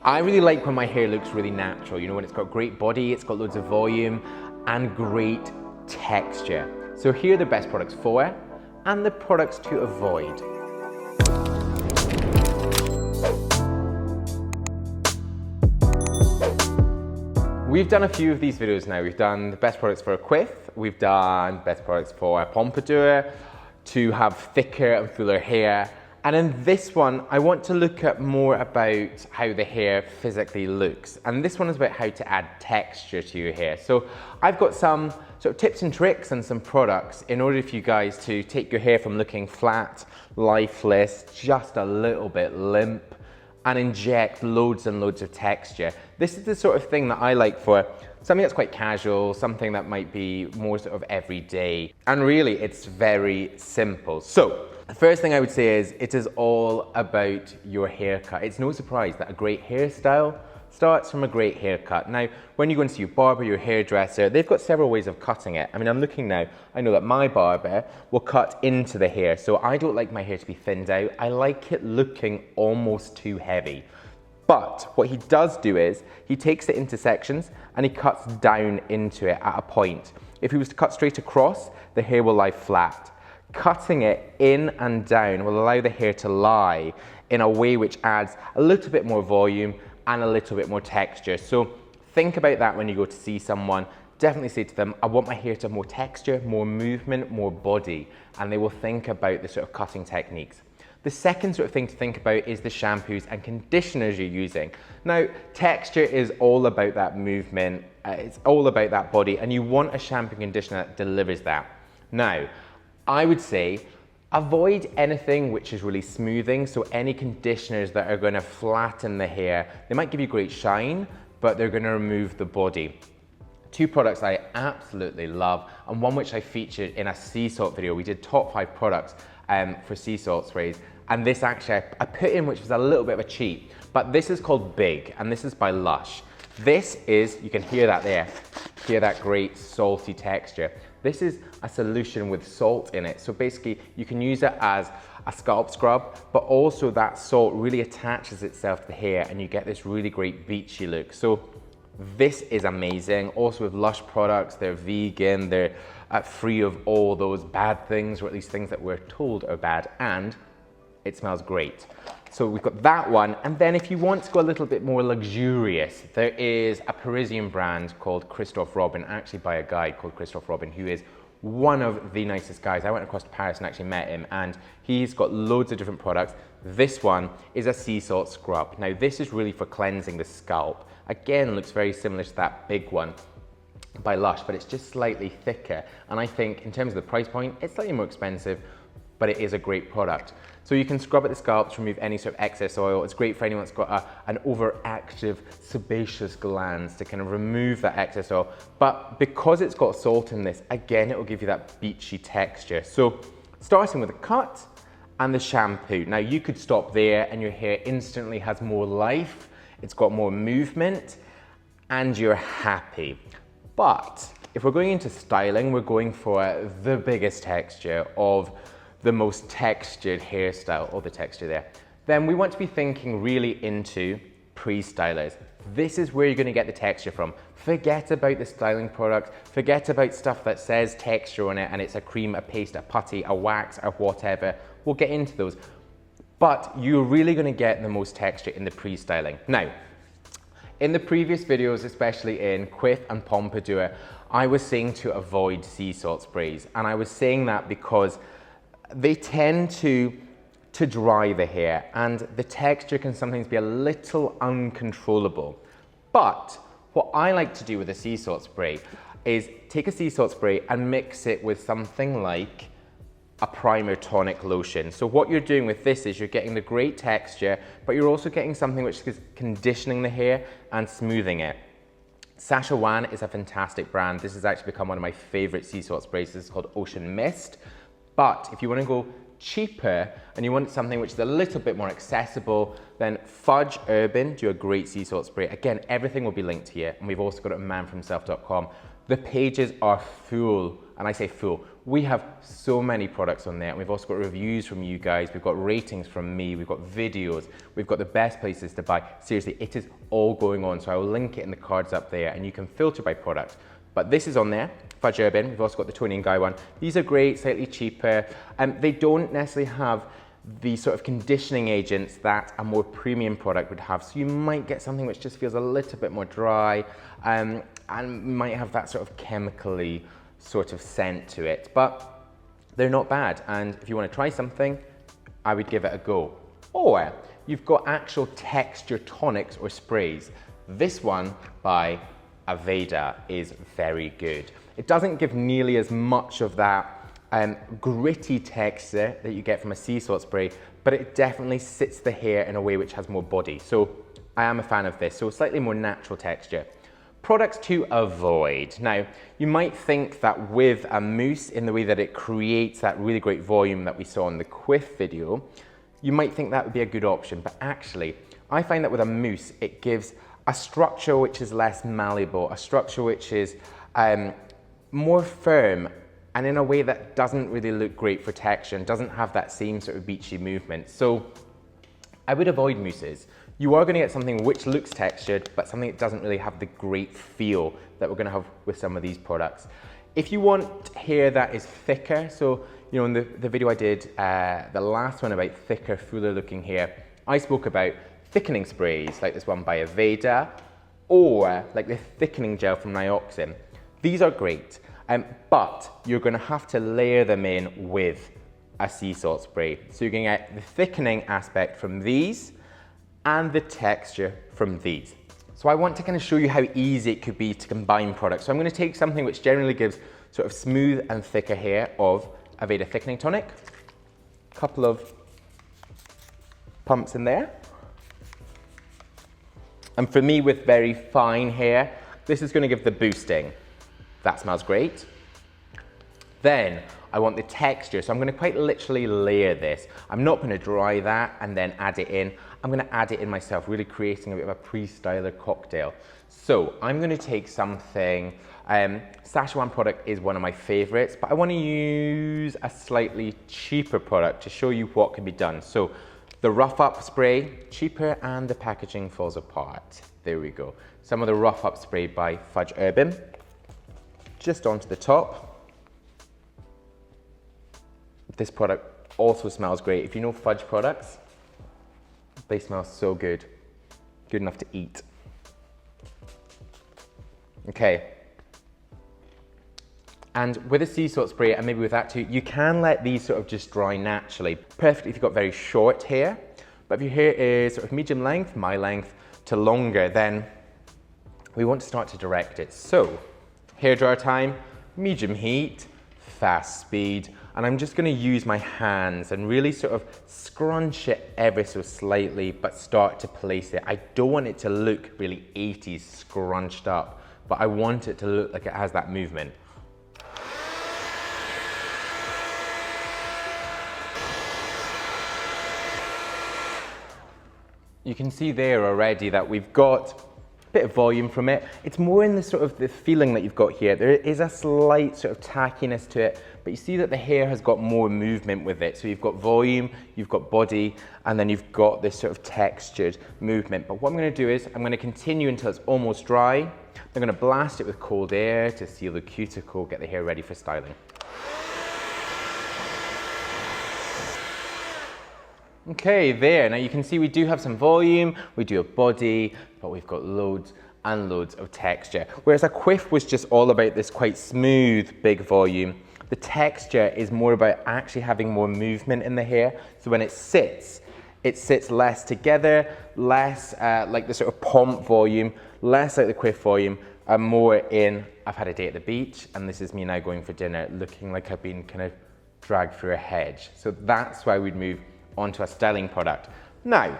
I really like when my hair looks really natural, you know, when it's got great body, it's got loads of volume and great texture. So here are the best products for and the products to avoid. We've done a few of these videos now. We've done the best products for a quiff, we've done best products for a pompadour, to have thicker and fuller hair. And in this one, I want to look at more about how the hair physically looks. And this one is about how to add texture to your hair. So I've got some sort of tips and tricks and some products in order for you guys to take your hair from looking flat, lifeless, just a little bit limp, and inject loads and loads of texture. This is the sort of thing that I like for something that's quite casual, something that might be more sort of everyday. And really, it's very simple. So, the first thing I would say is, it is all about your haircut. It's no surprise that a great hairstyle starts from a great haircut. Now, when you go and see your barber, your hairdresser, they've got several ways of cutting it. I mean, I'm looking now, I know that my barber will cut into the hair, so I don't like my hair to be thinned out. I like it looking almost too heavy. But what he does do is, he takes it into sections and he cuts down into it at a point. If he was to cut straight across, the hair will lie flat. Cutting it in and down will allow the hair to lie in a way which adds a little bit more volume and a little bit more texture. So think about that when you go to see someone. Definitely say to them, I want my hair to have more texture, more movement, more body, and they will think about the sort of cutting techniques. The second sort of thing to think about is the shampoos and conditioners you're using. Now, texture is all about that movement, it's all about that body, and you want a shampoo and conditioner that delivers that. Now, I would say avoid anything which is really smoothing, so any conditioners that are going to flatten the hair. They might give you great shine, but they're going to remove the body. Two products I absolutely love, and one which I featured in a sea salt video. We did top 5 products for sea salt sprays, and this actually I put in, which was a little bit of a cheat, but this is called Big, and this is by Lush. This is, you can hear that there, hear that great salty texture. This is a solution with salt in it. So basically you can use it as a scalp scrub, but also that salt really attaches itself to the hair and you get this really great beachy look. So this is amazing. Also with Lush products, they're vegan, they're free of all those bad things, or at least things that we're told are bad, and it smells great. So we've got that one, and then if you want to go a little bit more luxurious, there is a Parisian brand called Christophe Robin, actually by a guy called Christophe Robin, who is one of the nicest guys. I went across to Paris and actually met him, and he's got loads of different products. This one is a sea salt scrub. Now this is really for cleansing the scalp. Again, looks very similar to that Big one by Lush, but it's just slightly thicker. And I think in terms of the price point, it's slightly more expensive, but it is a great product. So you can scrub at the scalp to remove any sort of excess oil. It's great for anyone that's got an overactive sebaceous glands to kind of remove that excess oil. But because it's got salt in this, again, it will give you that beachy texture. So starting with the cut and the shampoo. Now you could stop there and your hair instantly has more life, it's got more movement, and you're happy. But if we're going into styling, we're going for the biggest texture of the most textured hairstyle, or the texture there, then we want to be thinking really into pre-stylers. This is where you're going to get the texture from. Forget about the styling products, forget about stuff that says texture on it and it's a cream, a paste, a putty, a wax, or whatever. We'll get into those. But you're really going to get the most texture in the pre-styling. Now, in the previous videos, especially in quiff and pompadour, I was saying to avoid sea salt sprays, and I was saying that because they tend to dry the hair and the texture can sometimes be a little uncontrollable. But what I like to do with a sea salt spray is take a sea salt spray and mix it with something like a primer tonic lotion. So what you're doing with this is you're getting the great texture, but you're also getting something which is conditioning the hair and smoothing it. Sacha Wan is a fantastic brand. This has actually become one of my favorite sea salt sprays. This is called Ocean Mist. But if you want to go cheaper and you want something which is a little bit more accessible, then Fudge Urban do a great sea salt spray. Again, everything will be linked here, and we've also got it on manfromself.com. The pages are full, and I say full, We have so many products on there, and we've also got reviews from you guys, we've got ratings from me, we've got videos, we've got the best places to buy. Seriously, it is all going on, so I will link it in the cards up there, and you can filter by product. But this is on there, Fudge Urban. We've also got the Tony and Guy one. These are great, slightly cheaper, and they don't necessarily have the sort of conditioning agents that a more premium product would have. So you might get something which just feels a little bit more dry, and might have that sort of chemically sort of scent to it, but they're not bad. And if you want to try something, I would give it a go. Or you've got actual texture tonics or sprays. This one by Aveda is very good. It doesn't give nearly as much of that gritty texture that you get from a sea salt spray, but it definitely sits the hair in a way which has more body. So I am a fan of this, so slightly more natural texture. Products to avoid. Now, you might think that with a mousse, in the way that it creates that really great volume that we saw in the quiff video, you might think that would be a good option, but actually, I find that with a mousse, it gives a structure which is less malleable, a structure which is more firm, and in a way that doesn't really look great for texture and doesn't have that same sort of beachy movement. So I would avoid mousses. You are going to get something which looks textured, but something that doesn't really have the great feel that we're going to have with some of these products. If you want hair that is thicker, so you know, in the video I did, the last one about thicker, fuller looking hair, I spoke about thickening sprays like this one by Aveda, or like the thickening gel from Nioxin. These are great, but you're going to have to layer them in with a sea salt spray. So you're going to get the thickening aspect from these and the texture from these. So I want to kind of show you how easy it could be to combine products. So I'm going to take something which generally gives sort of smooth and thicker hair of Aveda Thickening Tonic. A couple of pumps in there. And for me with very fine hair, this is going to give the boosting. That smells great. Then I want the texture, so I'm going to quite literally layer this. I'm not going to dry that and then add it in. I'm going to add it in myself, really creating a bit of a pre-styler cocktail. So I'm going to take something, Szechuan product is one of my favorites, but I want to use a slightly cheaper product to show you what can be done. So the Rough Up spray, cheaper, and the packaging falls apart. There we go. Some of the Rough Up spray by Fudge Urban, just onto the top. This product also smells great. If you know Fudge products, they smell so good. Good enough to eat. Okay. And with a sea salt spray, and maybe with that too, you can let these sort of just dry naturally. Perfect if you've got very short hair, but if your hair is sort of medium length, my length, to longer, then we want to start to direct it. So, hairdryer time, medium heat, fast speed, and I'm just going to use my hands and really sort of scrunch it ever so slightly, but start to place it. I don't want it to look really 80s scrunched up, but I want it to look like it has that movement. You can see there already that we've got a bit of volume from it. It's more in the sort of the feeling that you've got here. There is a slight sort of tackiness to it, but you see that the hair has got more movement with it. So you've got volume, you've got body, and then you've got this sort of textured movement. But what I'm going to do is I'm going to continue until it's almost dry. I'm going to blast it with cold air to seal the cuticle, get the hair ready for styling. Okay, there. Now you can see we do have some volume, we do have body, but we've got loads and loads of texture. Whereas a quiff was just all about this quite smooth, big volume. The texture is more about actually having more movement in the hair. So when it sits less together, less like the sort of pomp volume, less like the quiff volume, and more in, I've had a day at the beach, and this is me now going for dinner, looking like I've been kind of dragged through a hedge. So that's why we'd move onto a styling product. Now,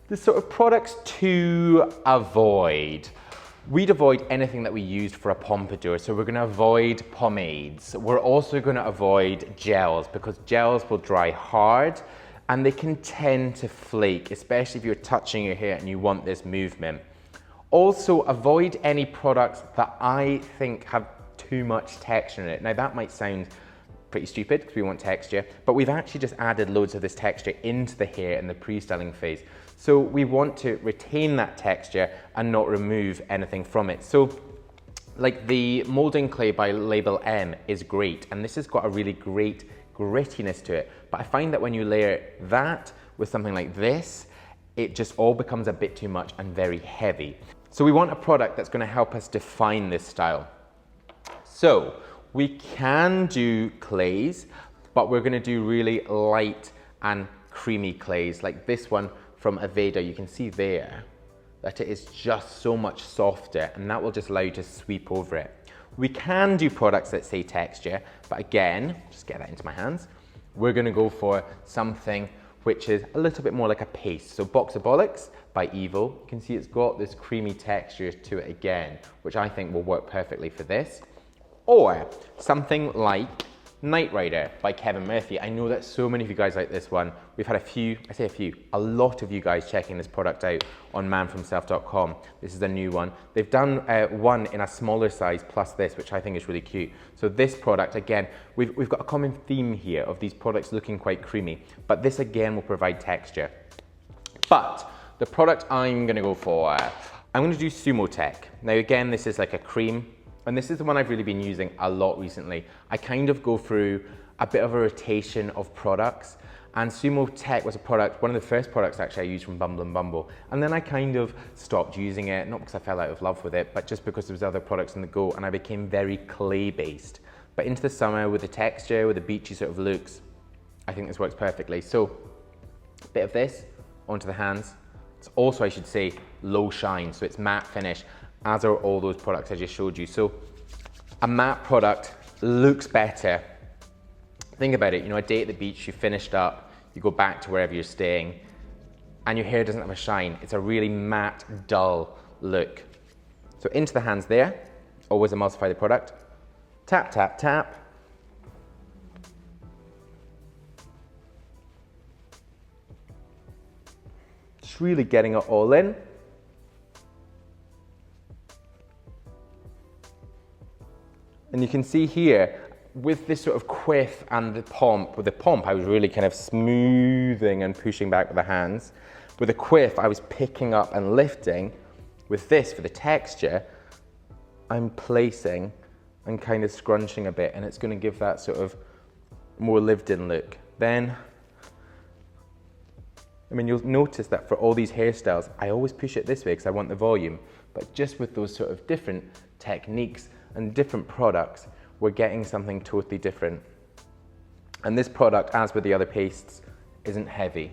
the sort of products to avoid. We'd avoid anything that we used for a pompadour, so we're going to avoid pomades. We're also going to avoid gels, because gels will dry hard and they can tend to flake, especially if you're touching your hair and you want this movement. Also, avoid any products that I think have too much texture in it. Now that might sound pretty stupid because we want texture, but we've actually just added loads of this texture into the hair in the pre-styling phase. So we want to retain that texture and not remove anything from it. So like the molding clay by Label M is great, and this has got a really great grittiness to it. But I find that when you layer that with something like this, it just all becomes a bit too much and very heavy. So we want a product that's going to help us define this style. So we can do clays, but we're going to do really light and creamy clays, like this one from Aveda. You can see there that it is just so much softer, and that will just allow you to sweep over it. We can do products that say texture, but again, just get that into my hands. We're going to go for something which is a little bit more like a paste. So Box O Bollox by Evo, you can see it's got this creamy texture to it again, which I think will work perfectly for this. Or something like Night Rider by Kevin Murphy. I know that so many of you guys like this one. We've had a lot of you guys checking this product out on manfromself.com. This is a new one. They've done one in a smaller size plus this, which I think is really cute. So this product, again, we've got a common theme here of these products looking quite creamy, but this again will provide texture. But the product I'm gonna go for, I'm gonna do Sumotech. Now again, this is like a cream, and this is the one I've really been using a lot recently. I kind of go through a bit of a rotation of products, and Sumotech was a product, one of the first products actually I used from Bumble. And then I kind of stopped using it, not because I fell out of love with it, but just because there was other products on the go, and I became very clay-based. But into the summer, with the texture, with the beachy sort of looks, I think this works perfectly. So, a bit of this onto the hands. It's also, I should say, low shine, so it's matte finish, as are all those products I just showed you. So a matte product looks better. Think about it, you know, a day at the beach, you finished up, you go back to wherever you're staying, and your hair doesn't have a shine. It's a really matte, dull look. So into the hands there, always emulsify the product. Tap, tap, tap. Just really getting it all in. And you can see here, with this sort of quiff and the pomp, with the pomp I was really kind of smoothing and pushing back with the hands. With the quiff I was picking up and lifting. With this, for the texture, I'm placing and kind of scrunching a bit, and it's going to give that sort of more lived in look. Then, I mean, you'll notice that for all these hairstyles, I always push it this way because I want the volume, but just with those sort of different techniques and different products, we're getting something totally different. And this product, as with the other pastes, isn't heavy.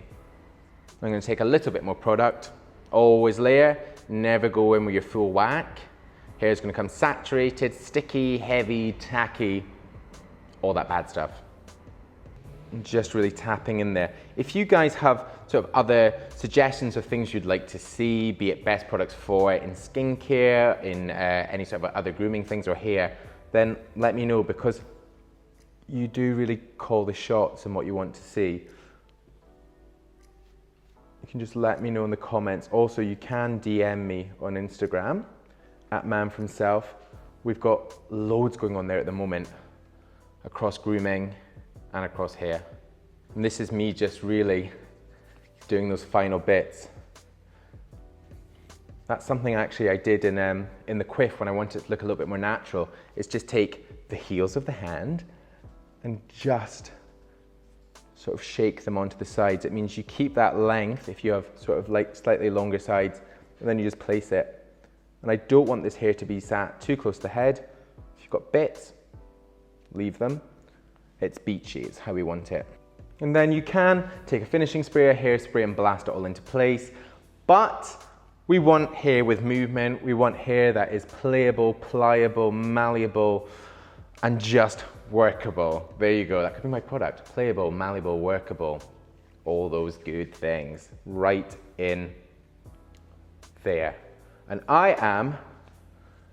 I'm going to take a little bit more product, always layer, never go in with your full whack. Hair's going to come saturated, sticky, heavy, tacky, all that bad stuff. Just really tapping in there. If you guys have sort of other suggestions of things you'd like to see, be it best products for in skincare, in any sort of other grooming things or hair, then let me know, because you do really call the shots in what you want to see. You can just let me know in the comments. Also, you can DM me on Instagram at manfromself. We've got loads going on there at the moment across grooming and across hair. And this is me just really doing those final bits. That's something actually I did in the quiff when I wanted it to look a little bit more natural, is just take the heels of the hand and just sort of shake them onto the sides. It means you keep that length if you have sort of like slightly longer sides, and then you just place it. And I don't want this hair to be sat too close to the head. If you've got bits, leave them. It's beachy, it's how we want it. And then you can take a finishing spray, a hairspray, and blast it all into place. But we want hair with movement. We want hair that is playable, pliable, malleable, and just workable. There you go, that could be my product. Playable, malleable, workable. All those good things right in there. And I am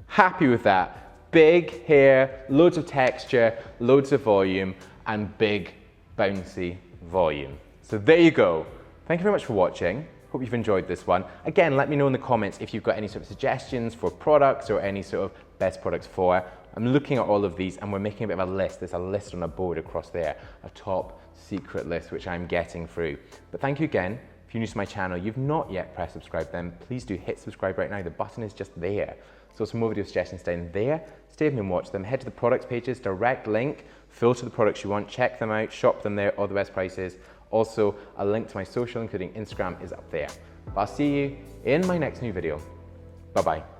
happy with that. Big hair, loads of texture, loads of volume, and big bouncy volume. So there you go. Thank you very much for watching. Hope you've enjoyed this one. Again, let me know in the comments if you've got any sort of suggestions for products or any sort of best products for I'm looking at all of these and we're making a bit of a list. There's a list on a board across there, a top secret list, which I'm getting through. But thank you again. If you're new to my channel, you've not yet pressed subscribe, then please do hit subscribe right now. The button is just there. So some more video suggestions down there. Stay with me and watch them. Head to the products pages, direct link, filter the products you want, check them out, shop them there, all the best prices. Also, a link to my social, including Instagram, is up there. But I'll see you in my next new video. Bye-bye.